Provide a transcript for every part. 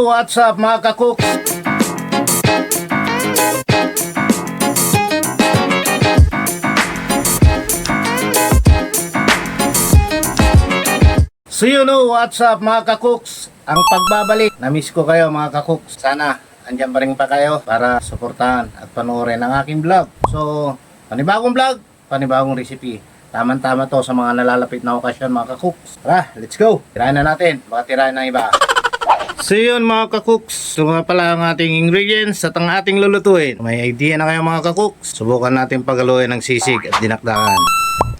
What's up mga kakook? So you know what's up mga kakooks? Ang pagbabalik, na-miss ko kayo mga kakooks. Sana andyan pa rin pa kayo para suportahan at panoorin ang aking vlog. So, panibagong vlog, panibagong recipe. Tama-tama to sa mga nalalapit na okasyon mga kakooks. Tara, let's go! Tirahin na natin, baka tirahin ng iba. So yun mga kakooks, ito nga pala ang ating ingredients at ang ating lulutuin. May idea na kayo mga kakooks? Subukan natin pagaluin ng sisig at dinakdakan.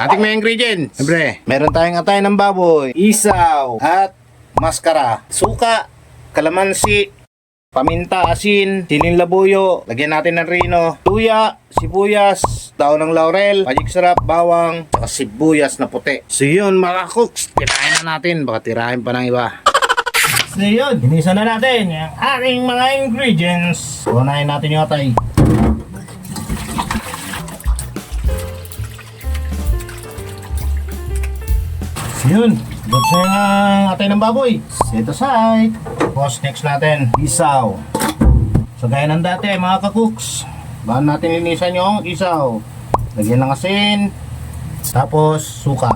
Ating mga ingredients, siyempre, meron tayong atay ng baboy, isaw, at maskara, suka, kalamansi, paminta, asin, siling labuyo, lagyan natin ng rino, luya, sibuyas, daon ng laurel, magic sarap, bawang, saka sibuyas na puti. So yun mga kakooks, tirahin na natin, baka tirahin pa ng iba. So yun, ginisa na natin yung ating mga ingredients. Unahin natin yung atay. So yun, buksan yung atay ng baboy. Set aside. Tapos next natin, isaw. So gaya ng dati mga kakooks, bahan natin linisan yung isaw. Lagyan ng asin, tapos suka.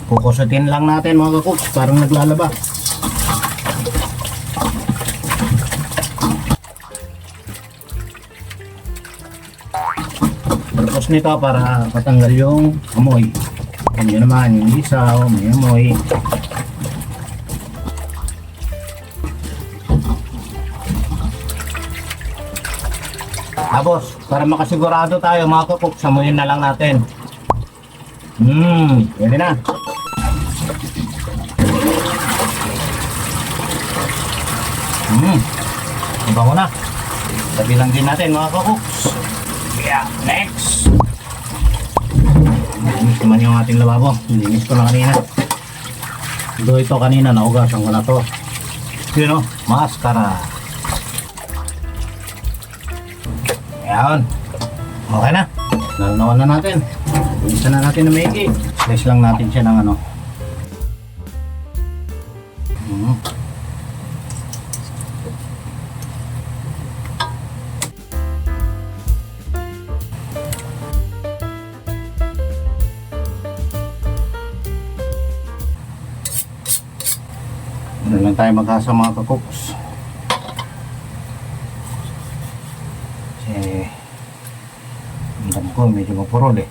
Kukusutin lang natin mga kakooks, parang naglalaba. Tapos nito para patanggal yung amoy. Yan naman yung isaw, may amoy. Tapos para makasigurado tayo mga kakooks, amoyin na lang natin. Pwede na. Ang bango na. Sabi lang din natin mga kakooks. Yeah, next. Linis naman yung ating lababo. Linis ko na kanina. Ito kanina naugasan ko na to. Yun o, maskara. Ayan. Okay na. Nalunawan na natin. Linisan na natin na maigi. Slice lang natin siya ng ano. Ano lang tayo maghasa mga kakooks. Kasi ang dam ko medyo mapurol eh.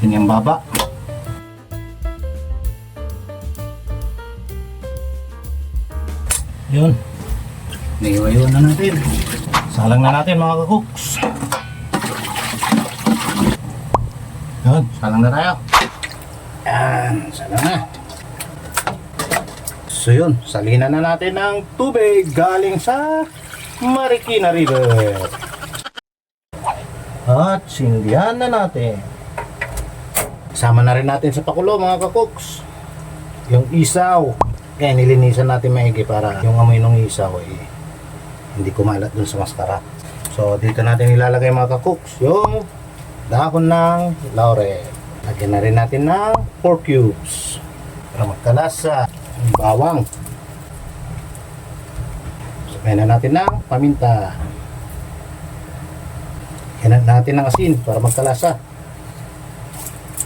Yun yung baba. Yun. Naiwayon na natin. Salang na natin mga kakooks. Yun. Salang na tayo. Yan. Salang na. So yun. Salinan na natin ng tubig galing sa Marikina River. At sindihan na natin. Sama na rin natin sa pakulo mga kakooks yung isaw. Kaya nilinisan natin maigi para yung amoy ng isaw hindi kumalat dun sa maskara. So dito natin ilalagay mga kakooks yung dahon ng laurel. Lagyan na rin natin ng 4 cubes para magkalasa. Yung bawang. Sabay na natin ng paminta. Lagyan natin ng asin para magkalasa.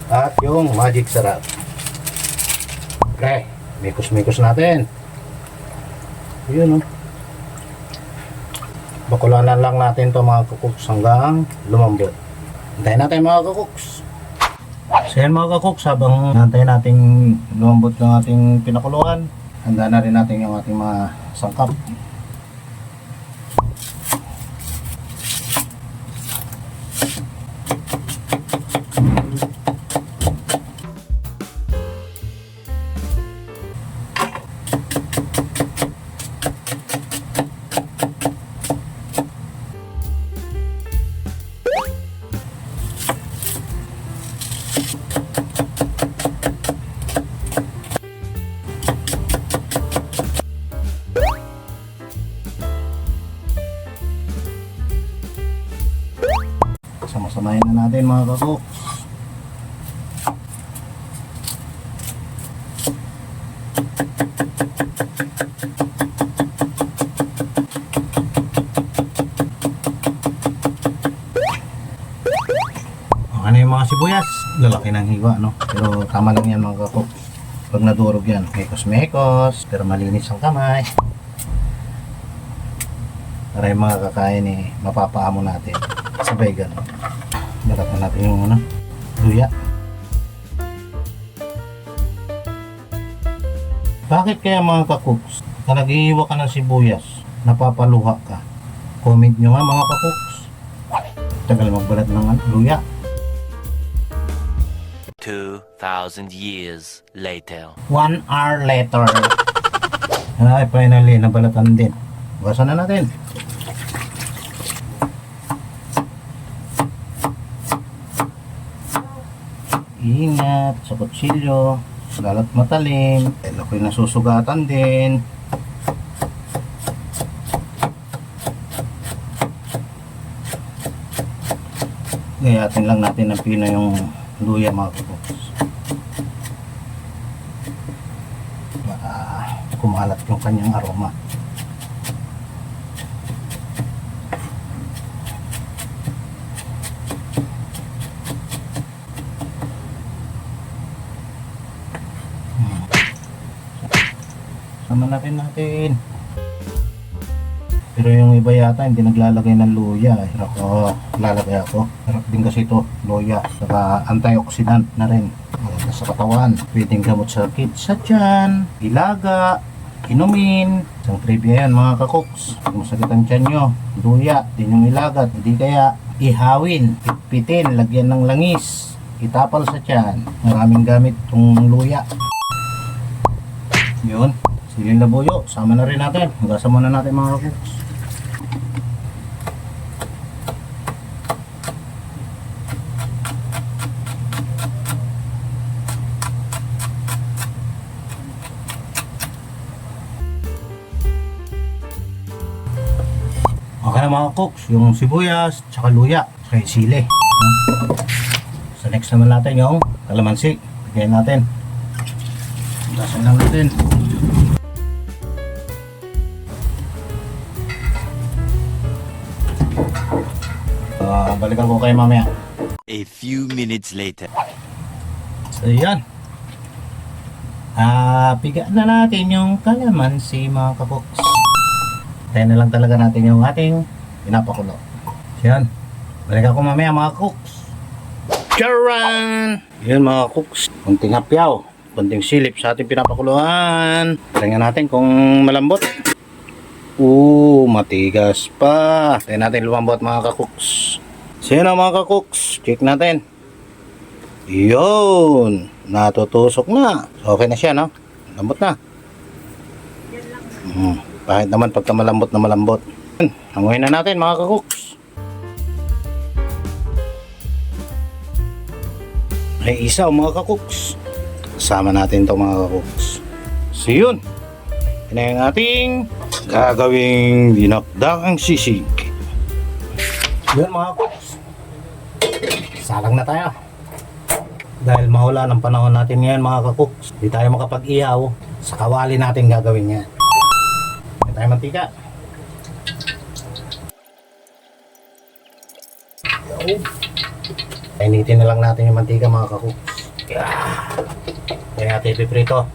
At yung magic sarap. Okay, mikos-mikos natin. Yun o. Bakulanan lang natin to mga kakooks hanggang lumambot. Hintayin natin mga kakooks. So yan mga kakooks, habang hintayin natin lumambot yung ating pinakuluan, handa na rin natin yung ating mga sangkap. Sama-samahin na natin mga kakooks. sibuyas. Lalaki ng hiwa, no? Pero tama lang yan mga kakoks. Pag nadurog yan, mekos-mekos, pero malinis ang kamay. Para yung mga kakain mapapaamo natin. Sabay gano'n. Balat na natin yung luya. Bakit kaya mga kakoks, pag nag-iiwa ka ng sibuyas, napapaluha ka? Comment nyo nga mga kakoks. Tagal magbalat ng luya. 2,000 years later. 1 hour later. Ay, finally, nabalatan din. Bukasan na natin. Ingat sa kutsilyo. Lalat matalim. Dahil ako'y nasusugatan din. Gayatin lang natin ng pino yung luya mga kakoks. Para kumalat yung kanyang aroma. Sama natin. Pero yung iba yata hindi naglalagay ng luya. Ako, lalagay ako. Harap din kasi ito, luya. Saka antioxidant na rin. Maganda sa katawan. Pwedeng gamot sa sakit sa tiyan, ilaga, inumin. Isang trivia yan mga kakoks. Kung masakit ang tiyan nyo, luya, din yung ilagat. Hindi kaya ihawin, pitpitin, lagyan ng langis, itapal sa tiyan. Maraming gamit itong luya. Yun. Siling labuyo, sama na rin natin. Hugasan muna natin mga kakoks. Okay na mga kakoks, yung sibuyas, tsaka luya, tsaka yung sili. So next naman natin yung kalamansi. Bigyan natin. Hugasan lang natin. Balikan ko kayo mamaya. A few minutes later. So yan. Piga na natin yung kalamansi mga kakoks. Tayo na lang talaga natin yung ating pinapakulo. So yan. Balikan ko mamaya mga kakoks. Charan! Yan mga kakoks. Kunting hapyaw. Kunting silip sa ating pinapakuluan. Tingnan natin kung malambot. Matigas pa. Tayo natin lumambot mga kakoks. So yun mga kakoks, check natin. Yun, natutusok na. So, okay na siya, no? Lambot na. Kahit naman pagka malambot na malambot. Hanguhin na natin mga kakoks. May isaw mga kakoks. Kasama natin to mga kakoks. So yun, yun na yung ating gagawing dinakdakang sisig. Yun mga kakoks. Salang na tayo. Dahil mahula ng panahon natin ngayon mga kakoks, hindi tayo makapag-ihaw. Sa kawali natin gagawin yan. Hindi tayo mantika. Painitin na lang natin yung mantika mga kakoks. Kaya natin ipiprito.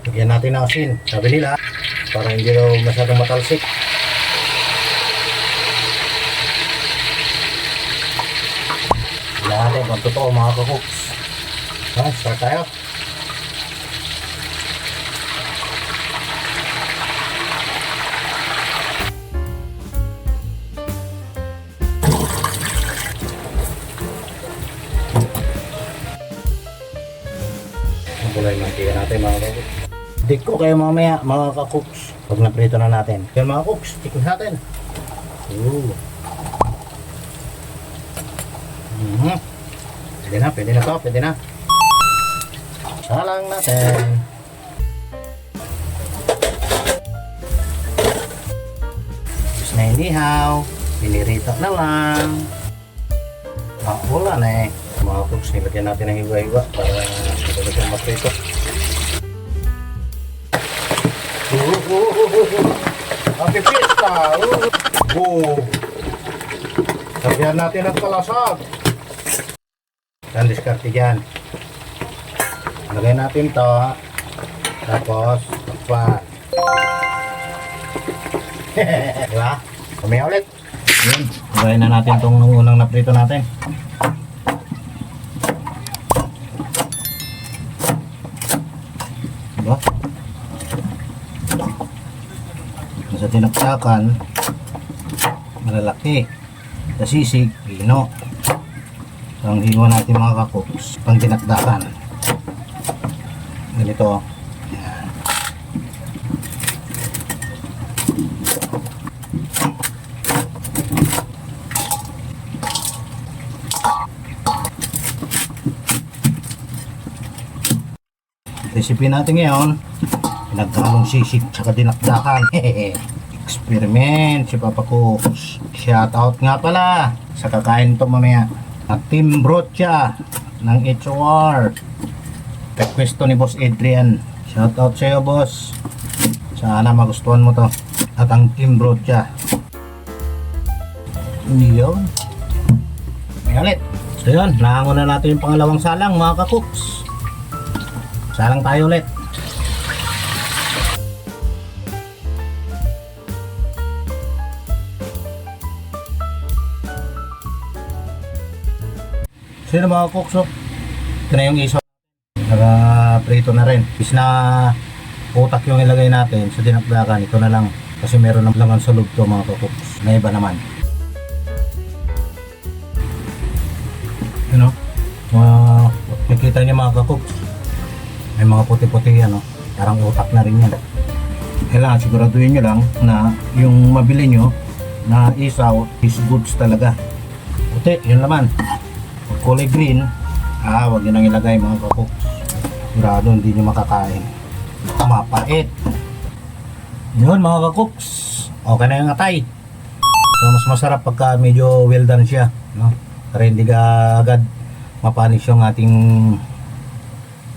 Lagyan natin ng asin. Sabi nila, para hindi daw masyadong matalsik. Natin kung totoo mga kakoks. Start tayo. Ang kulay mantika natin mga kakoks. Dik ko kayo mamaya mga kakoks pag naprito na natin. Kaya mga kakoks, tikin natin. Pwede na to, pwede na. Salang natin. Tapos na inihaw, pinirita na lang. Wala na mga kakoks, nilagyan natin ng hiwa-hiwa para nilagyan maprito. Happy Fiesta! Lagyan natin ng kalasag. Ang diskarte dyan. Lagay natin to. Tapos, takpan. Diba? Kami ulit. Yun. Lagay na natin itong unang naprito natin. Diba? Sa tinaktakan, malalaki. Sa sisig, pino. Ang hiwa natin mga kakuks, pang tinakdakan. Ganito. Ayan. Recipe natin ngayon, pinagkalong sisig tsaka dinakdakan. Experiment si Papa Cooks. Shout out nga pala sa kakain to mamaya at Team Brocha ng HOR. Request to ni Boss Adrian. Shout out sa iyo, boss. Sana magustuhan mo to. At ang Team Brocha. Yun. May ulit. So yun, nahangon na natin yung pangalawang salang mga kakuks. Salang tayo ulit. So yun mga kuks, ito na yung isaw. Naka-prito na rin. Bis na utak yung ilagay natin sa dinakdakan, ito na lang. Kasi meron ng laman sa loob to mga kuks. Na iba naman. Ano? Nakikita niyo mga kakuks. May mga puti-puti yan, parang utak na rin yan. Kailangan siguraduhin nyo lang na yung mabili nyo na isaw is goods talaga. Puti, yun naman. Kulay green, wag nyo nang ilagay mga kakuks. Sigurado hindi nyo makakain. Mapait. Yun mga kakuks. Okay na yung atay. So mas masarap pagka medyo well done siya, no? Para hindi ka agad mapanis yung ating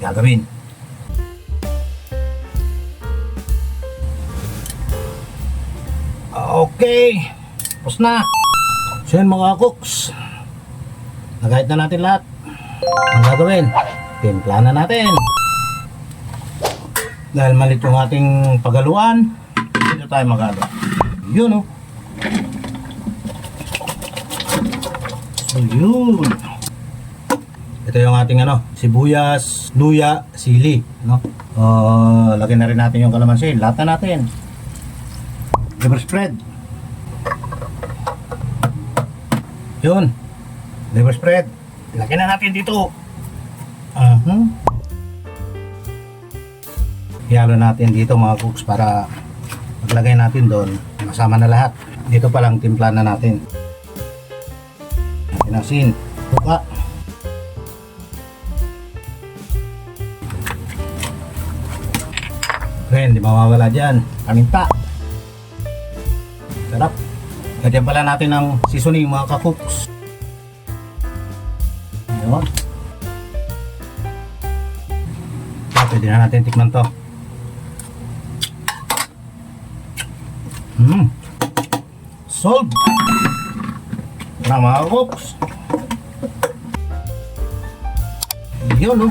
gagawin. Okay, tapos na. So yun mga cooks, nagahit na natin lahat. Ang gagawin, timpla na natin. Dahil malit yung ating pagaluan, dito tayo magalo. Yun So yun. Ito yung ating sibuyas, luya, sili, lagyan na rin natin yung kalamansi. Lahat na natin. Liver spread. Yun. Liver spread. Lagyan na natin dito. Ihalo natin dito mga cooks para maglagay natin doon. Masama na lahat. Dito pa lang timpla na natin. Natin asin. Buka. Hindi mawawala dyan. Paminta. Sarap. Lagyan pala natin ng seasoning mga kakuks. Yun. Pwede na natin tikman to. Solve. Na mga kakuks. Yun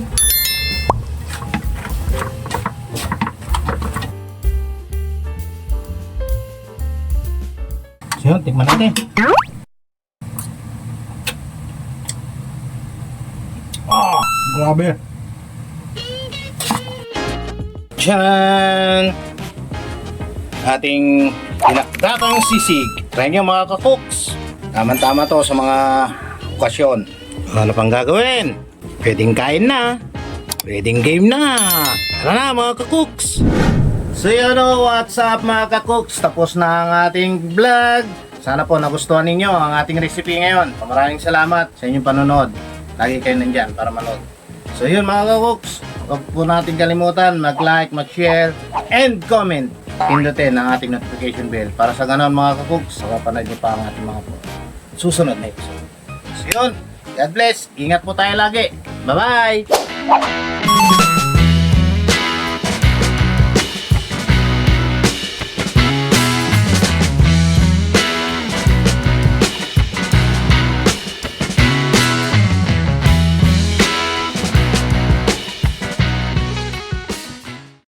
So yun, tikman natin. Grabe. Tiyaan! Ating pinakdatang sisig. Try nyo mga kakuks. Tama-tama to sa mga okasyon. Ano pang gagawin? Pwedeng kain na. Pwedeng game na. Tara na mga kakuks. So yun what's up mga kakuks? Tapos na ang ating vlog. Sana po nagustuhan ninyo ang ating recipe ngayon. Maraming salamat sa inyong panonood. Lagi kayo nandyan para manood. So yun mga kakuks, huwag po natin kalimutan mag-like, mag-share, and comment. Pindutin ang ating notification bell para sa ganon mga kakuks, mapapanood nyo pa ang ating mga susunod na episode. So yun, God bless, ingat po tayo lagi. Bye-bye!